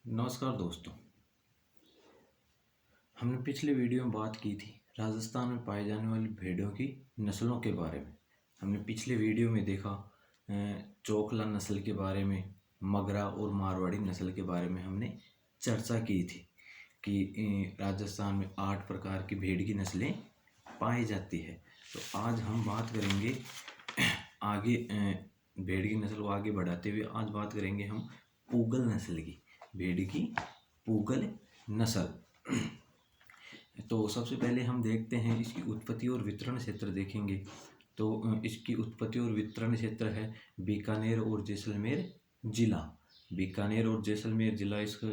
नमस्कार दोस्तों। हमने पिछले वीडियो में बात की थी राजस्थान में पाए जाने वाली भेड़ों की नस्लों के बारे में। हमने पिछले वीडियो में देखा चोकला नस्ल के बारे में, मगरा और मारवाड़ी नस्ल के बारे में हमने चर्चा की थी कि राजस्थान में 8 प्रकार की भेड़ की नस्लें पाई जाती है। तो आज हम बात करेंगे आगे भेड़ की नस्ल को आगे बढ़ाते हुए आज बात करेंगे हम पूगल नस्ल की, भेड़ की पूगल नस्ल। तो सबसे पहले हम देखते हैं इसकी उत्पत्ति और वितरण क्षेत्र देखेंगे। तो इसकी उत्पत्ति और वितरण क्षेत्र है बीकानेर और जैसलमेर जिला। बीकानेर और जैसलमेर जिला इसका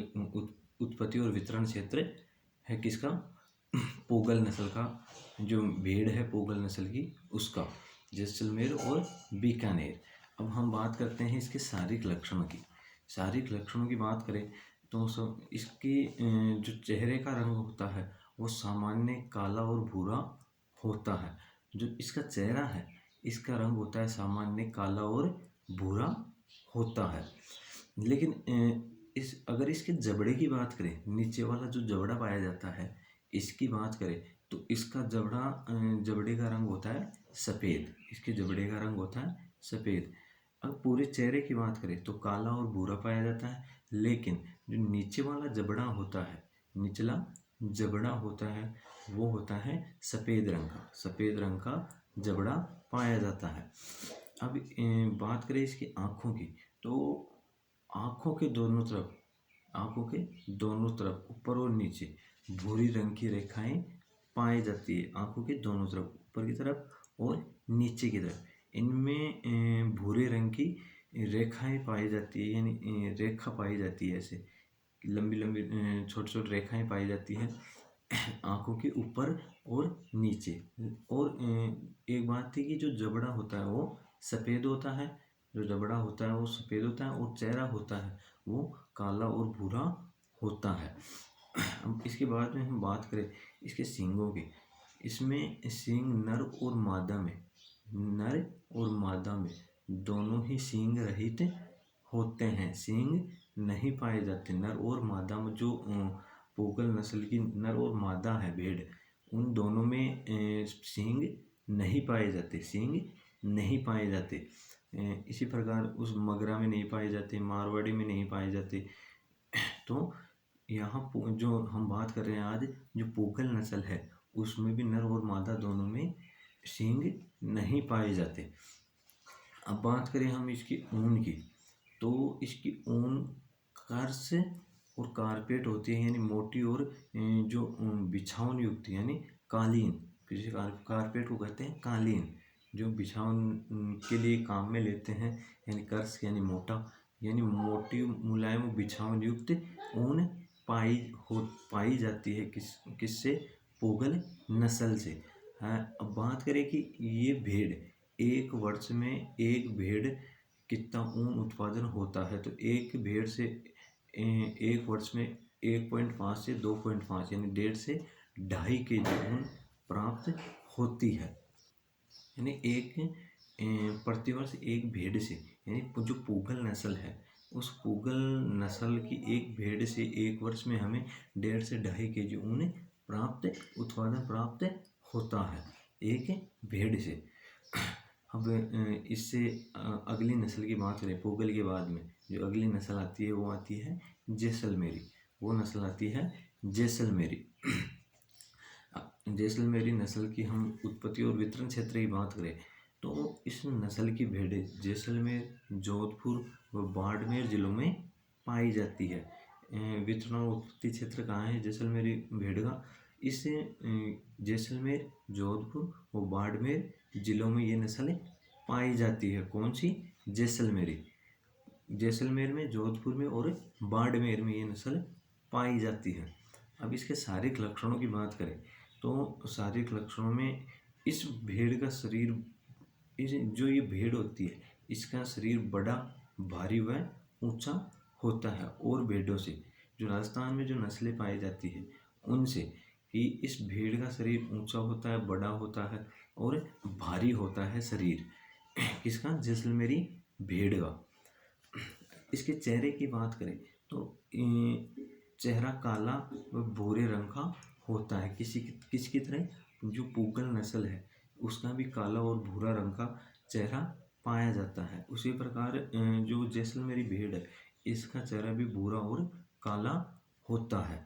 उत्पत्ति और वितरण क्षेत्र है किसका? पूगल नस्ल का, जो भेड़ है पूगल नस्ल की उसका, जैसलमेर और बीकानेर। अब हम बात करते हैं इसके शारीरिक लक्षणों की। शारीरिक लक्षणों की बात करें तो इसके जो चेहरे का रंग होता है वो सामान्य काला और भूरा होता है। जो इसका चेहरा है इसका रंग होता है सामान्य काला और भूरा होता है। लेकिन अगर इसके जबड़े की बात करें, नीचे वाला जो जबड़ा पाया जाता है इसकी बात करें तो इसका जबड़े का रंग होता है सफ़ेद। इसके जबड़े का रंग होता है सफ़ेद। अब पूरे चेहरे की बात करें तो काला और भूरा पाया जाता है, लेकिन जो नीचे वाला जबड़ा होता है, निचला जबड़ा होता है वो होता है सफ़ेद रंग का। सफ़ेद रंग का जबड़ा पाया जाता है। अब बात करें इसकी आँखों की तो आँखों के दोनों तरफ ऊपर और नीचे भूरी रंग की रेखाएं पाई जाती है। आँखों के दोनों तरफ, ऊपर की तरफ और नीचे की तरफ, इनमें भूरे रंग की रेखाएं पाई जाती है, यानी रेखा पाई जाती है। ऐसे लंबी लंबी छोटी छोटी रेखाएं पाई जाती है आँखों के ऊपर और नीचे। और एक बात थी कि जो जबड़ा होता है वो सफ़ेद होता है, जो जबड़ा होता है वो सफ़ेद होता है और चेहरा होता है वो काला और भूरा होता है। अब इसके बाद में हम बात करें इसके सींगों की। इसमें सींग नर और मादा में दोनों ही सींग रहित होते हैं। सींग नहीं पाए जाते। नर और मादा में जो पूगल नस्ल की नर और मादा है भेड़, उन दोनों में सींग नहीं पाए जाते। इसी प्रकार उस मगरा में नहीं पाए जाते, मारवाड़ी में नहीं पाए जाते। तो यहाँ जो हम बात कर रहे हैं आज, जो पूगल नस्ल है उसमें भी नर और मादा दोनों में सींग नहीं पाए जाते। अब बात करें हम इसकी ऊन की तो इसकी ऊन कर्स और कारपेट होती है, यानी मोटी और जो बिछावन युक्त, यानी कालीन। किसी कारपेट को कहते हैं कालीन, जो बिछावन के लिए काम में लेते हैं। यानी कर्स यानी मोटा, यानी मोटी मुलायम बिछावन युक्त ऊन पाई जाती है किससे? पूगल नस्ल से। अब बात करें कि ये भेड़ एक वर्ष में एक भेड़ कितना ऊन उत्पादन होता है, तो एक भेड़ से एक वर्ष में 1.5 से 2.5 यानी 1.5 से 2.5 kg ऊन प्राप्त होती है। यानी प्रतिवर्ष एक भेड़ से, यानी जो पूगल नस्ल है उस पूगल नस्ल की एक भेड़ से एक वर्ष में हमें 1.5 से 2.5 kg ऊन उत्पादन प्राप्त होता है एक भेड़ से। अब इससे अगली नस्ल की बात करें पूगल के बाद में जो अगली नस्ल आती है वो आती है जैसलमेरी। वो नस्ल आती है जैसलमेरी। जैसलमेरी नस्ल की हम उत्पत्ति और वितरण क्षेत्र की बात करें तो इस नस्ल की भेड़ें जैसलमेर, जोधपुर व बाड़मेर जिलों में पाई जाती है। वितरण और उत्पत्ति क्षेत्र कहाँ है जैसलमेरी भेड़ का? इस जैसलमेर, जोधपुर व बाड़मेर जिलों में ये नस्ल पाई जाती है। कौन सी? जैसलमेरी। जैसलमेर में, जोधपुर में और बाड़मेर में ये नस्ल पाई जाती है। अब इसके शारीरिक लक्षणों की बात करें तो शारीरिक लक्षणों में इस भेड़ का शरीर, जो ये भेड़ होती है इसका शरीर बड़ा, भारी व ऊंचा होता है। और भेड़ों से, जो राजस्थान में जो नस्लें पाई जाती है उनसे, कि इस भेड़ का शरीर ऊंचा होता है, बड़ा होता है और भारी होता है शरीर। किसका? जैसलमेरी भेड़ का। इसके चेहरे की बात करें तो चेहरा काला व भूरे रंग का होता है। किसकी तरह, जो पूगल नस्ल है उसका भी काला और भूरा रंग का चेहरा पाया जाता है। उसी प्रकार जो जैसलमेरी भेड़ है इसका चेहरा भी भूरा और काला होता है।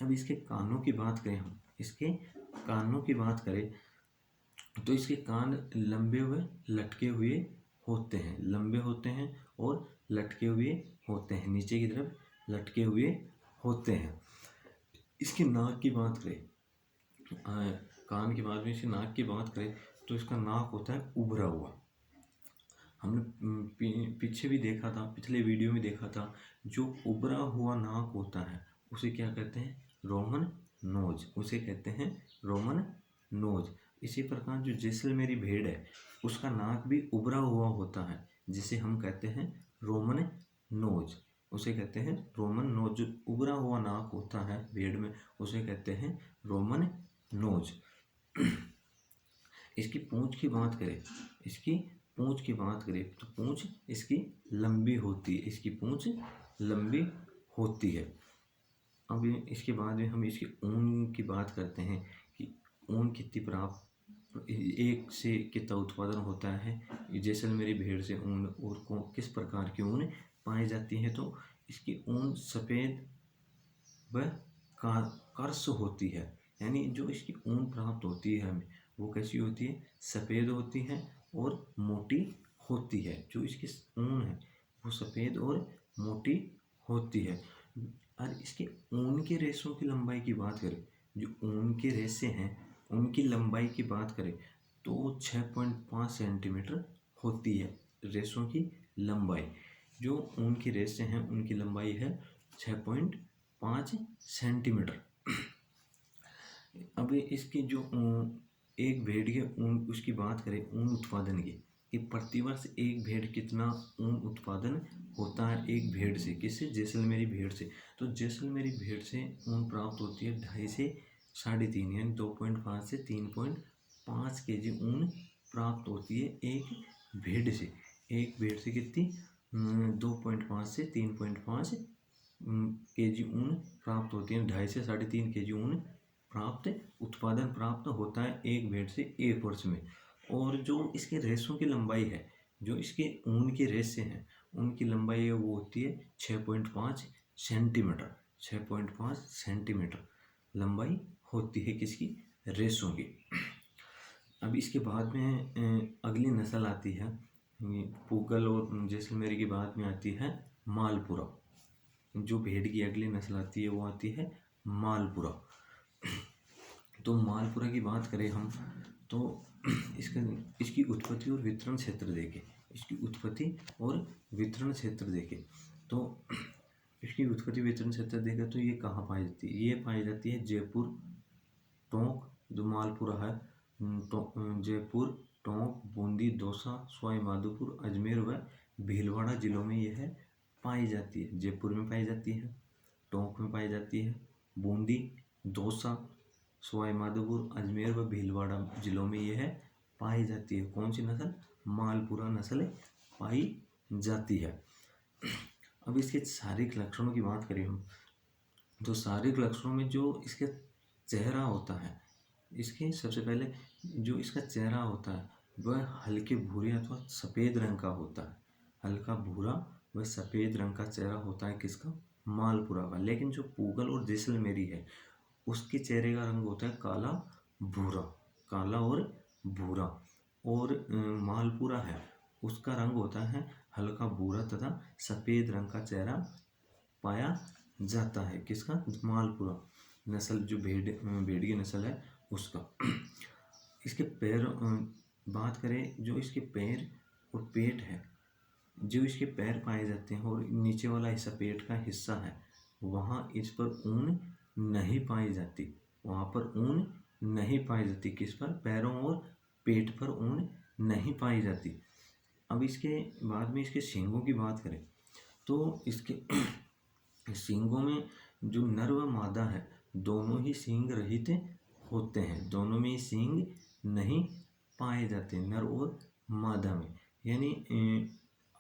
अब इसके कानों की बात करें, हम इसके कानों की बात करें तो इसके कान लंबे हुए लटके हुए होते हैं, लंबे होते हैं और लटके हुए होते हैं, नीचे की तरफ लटके हुए होते हैं। इसकी नाक की बात करें, कान के बाद में इसकी नाक की बात करें तो इसका नाक होता है उभरा हुआ। हमने पीछे भी देखा था, पिछले वीडियो में देखा था, जो उभरा हुआ नाक होता है उसे क्या कहते हैं, रोमन नोज, उसे कहते हैं रोमन नोज। इसी प्रकार जो जैसलमेरी भेड़ है उसका नाक भी उभरा हुआ होता है जिसे हम कहते हैं रोमन नोज, उसे कहते हैं रोमन नोज। जो उभरा हुआ नाक होता है भेड़ में उसे कहते हैं रोमन नोज। इसकी पूंछ की बात करें, इसकी पूंछ की बात करें तो पूंछ इसकी लंबी होती है, इसकी पूंछ लंबी होती है। अब इसके बाद में हम इसकी ऊन की बात करते हैं कि ऊन कितनी प्राप्त, एक से कितना उत्पादन होता है जैसलमेरी भेड़ से ऊन, और किस प्रकार की ऊन पाई जाती है। तो इसकी ऊन सफ़ेद व कर्स होती है, यानी जो इसकी ऊन प्राप्त होती है हमें वो कैसी होती है, सफ़ेद होती है और मोटी होती है। जो इसकी ऊन है वो सफ़ेद और मोटी होती है। और इसके ऊन के रेशों की लंबाई की बात करें, जो ऊन के रेशे हैं उनकी लंबाई की बात करें तो 6.5 सेंटीमीटर होती है रेशों की लंबाई। जो ऊन के रेशे हैं उनकी लंबाई है 6.5 सेंटीमीटर। अब इसकी जो एक भेड़ के ऊन उसकी बात करें, ऊन उत्पादन की, कि प्रतिवर्ष एक भेड़ कितना ऊन उत्पादन होता है एक भेड़ से, किससे, जैसलमेरी भेड़ से। तो जैसलमेरी भेड़ से ऊन प्राप्त होती है 2.5 से 3.5 यानी 2.5 से 3.5 केजी ऊन प्राप्त होती है एक भेड़ से। एक भेड़ से कितनी, 2.5 से 3.5 केजी ऊन प्राप्त होती है। 2.5 से 3.5 केजी ऊन उत्पादन प्राप्त होता है एक भेड़ से एक वर्ष में। और जो इसके रेशों की लंबाई है, जो इसके ऊन के रेशे हैं उनकी लंबाई है वो होती है 6.5 सेंटीमीटर। 6.5 सेंटीमीटर लंबाई होती है किसकी, रेशों की। अब इसके बाद में अगली नस्ल आती है पूगल और जैसलमेरी के बाद में आती है मालपुरा। जो भेड़ की अगली नस्ल आती है वो आती है मालपुरा। तो मालपुरा की बात करें हम तो इसकी उत्पत्ति और वितरण क्षेत्र देखें, इसकी उत्पत्ति और वितरण क्षेत्र देखें तो इसकी उत्पत्ति वितरण क्षेत्र देखें तो ये कहाँ पाई जाती है, ये पाई जाती है जयपुर, टोंक, जो मालपुरा है जयपुर, टोंक, बूंदी, दौसा, सवाई माधोपुर, अजमेर व भीलवाड़ा जिलों में यह पाई जाती है। जयपुर में पाई जाती है, टोंक में पाई जाती है, बूंदी, दौसा, सवाई माधोपुर, अजमेर व भीलवाड़ा जिलों में यह पाई जाती है। कौन सी नस्ल, मालपुरा नस्ल पाई जाती है। अब इसके शारीरिक लक्षणों की बात करें हम तो शारीरिक लक्षणों में जो इसके चेहरा होता है, इसके सबसे पहले जो इसका चेहरा होता है वह हल्के भूरे अथवा सफ़ेद रंग का होता है। हल्का भूरा व सफ़ेद रंग का चेहरा होता है किसका, मालपुरा का। लेकिन जो पूगल और जैसलमेरी है उसके चेहरे का रंग होता है काला भूरा, काला और भूरा। और मालपुरा है उसका रंग होता है हल्का भूरा तथा सफ़ेद रंग का चेहरा पाया जाता है किसका, मालपुरा नस्ल, जो भेड़ की नस्ल है उसका। इसके पैर बात करें, जो इसके पैर और पेट है, जो इसके पैर पाए जाते हैं और नीचे वाला हिस्सा पेट का हिस्सा है वहाँ इस पर ऊन नहीं पाई जाती, वहाँ पर ऊन नहीं पाई जाती। किस पर, पैरों और पेट पर ऊन नहीं पाई जाती। अब इसके बाद में इसके सींगों की बात करें तो इसके सींगों में जो नर व मादा है दोनों ही सींग रहित होते हैं, दोनों में सींग नहीं पाए जाते नर और मादा में। यानी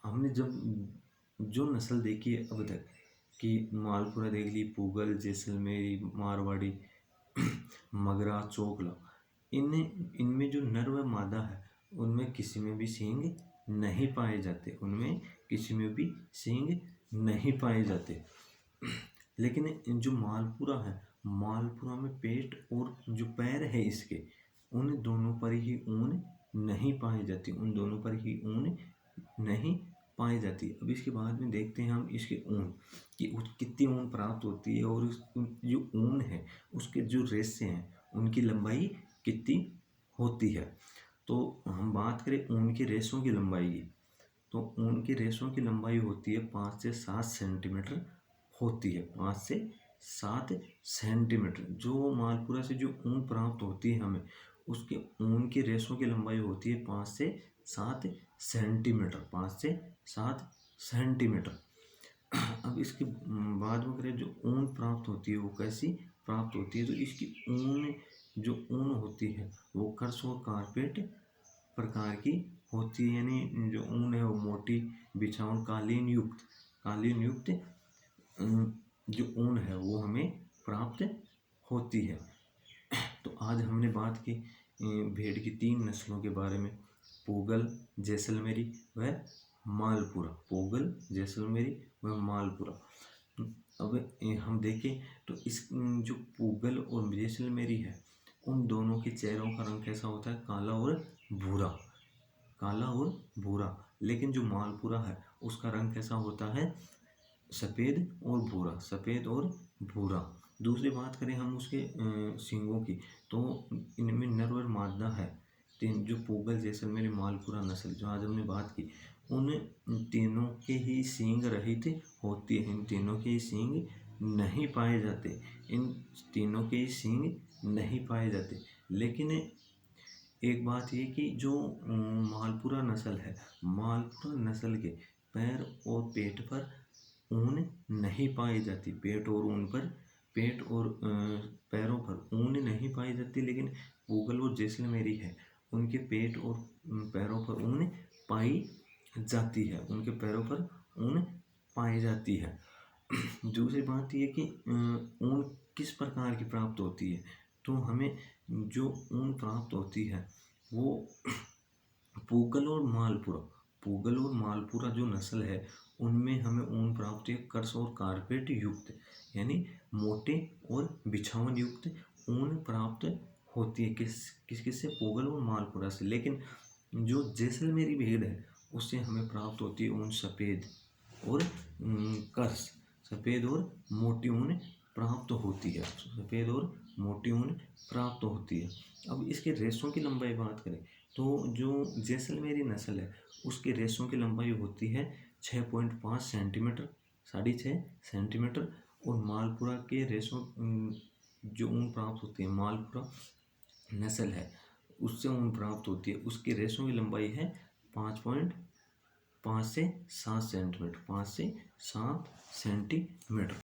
हमने जब जो नस्ल देखी है अब तक कि मालपुरा देख ली, पूगल, जैसलमेरी, मारवाड़ी, मगरा, चोकला, इनमें जो नर व मादा है उनमें किसी में भी सींग नहीं पाए जाते, उनमें किसी में भी सींग नहीं पाए जाते। लेकिन जो मालपुरा है, मालपुरा में पेट और जो पैर है इसके, उन दोनों पर ही ऊन नहीं पाई जाती, उन दोनों पर ही ऊन नहीं पाई जाती। अब इसके बाद में देखते हैं हम इसके ऊन कि कितनी ऊन प्राप्त होती है, और जो ऊन है उसके जो रेशे हैं उनकी लंबाई कितनी होती है। तो हम बात करें ऊन के रेशों की लंबाई की, तो ऊन के रेशों की लंबाई होती है 5 से 7 सेंटीमीटर होती है, 5 से 7 सेंटीमीटर। जो मालपुरा से जो ऊन प्राप्त होती है हमें, उसके ऊन के रेशों की लंबाई होती है 5 से 7 सेंटीमीटर, 5 से 7 सेंटीमीटर। अब इसके बाद में करें, जो ऊन प्राप्त होती है वो कैसी प्राप्त होती है, तो इसकी ऊन, जो ऊन होती है वो कर्स और कारपेट प्रकार की होती है, यानी जो ऊन है वो मोटी, बिछावन, कालीन युक्त जो ऊन है वो हमें प्राप्त होती है। तो आज हमने बात की भेड़ की 3 नस्लों के बारे में, पूगल, जैसलमेरी व मालपुरा, पूगल, जैसलमेरी व मालपुरा। अब हम देखें तो इस जो पूगल और जैसलमेरी है, उन दोनों के चेहरों का रंग कैसा होता है, काला और भूरा, काला और भूरा। लेकिन जो मालपुरा है उसका रंग कैसा होता है, सफ़ेद और भूरा, सफ़ेद और भूरा। दूसरी बात करें हम उसके सींगों की, तो इनमें नर और मादा है। जो पूगल, जैसलमेरी, मालपुरा नस्ल जो आज हमने बात की, उन तीनों के ही सींग रहित होती है, इन तीनों के ही सींग नहीं पाए जाते, इन तीनों के ही सींग नहीं पाए जाते। लेकिन एक बात ये कि जो मालपुरा नस्ल है, मालपुरा नस्ल के पैर और पेट पर ऊन नहीं पाई जाती, पेट और पैरों पर ऊन नहीं पाई जाती। लेकिन पूगल और जैसलमेरी है, उनके पेट और पैरों पर ऊन पाई जाती है, उनके पैरों पर ऊन पाई जाती है। दूसरी बात ये कि ऊन किस प्रकार की प्राप्त होती है, तो हमें जो ऊन प्राप्त होती है वो पूगल और मालपुरा जो नस्ल है उनमें हमें ऊन प्राप्त है कर्स और कारपेट युक्त, यानी मोटे और बिछावन युक्त ऊन प्राप्त होती है। किस से, पूगल और मालपुरा से। लेकिन जो जैसलमेरी भेड़ है उससे हमें प्राप्त होती है ऊन सफ़ेद और कर्स, सफ़ेद और मोटी ऊन प्राप्त होती है, सफ़ेद और मोटी ऊन प्राप्त होती है। अब इसके रेशों की लंबाई बात करें, तो जो जैसलमेरी नस्ल है उसके रेशों की लंबाई होती है 6.5 सेंटीमीटर, 6.5 सेंटीमीटर। और मालपुरा के रेशों जो ऊन प्राप्त होती है, मालपुरा नस्ल है उससे ऊन प्राप्त होती है, उसके रेशों की लंबाई है 5 से 7 सेंटीमीटर, 5 से 7 सेंटीमीटर।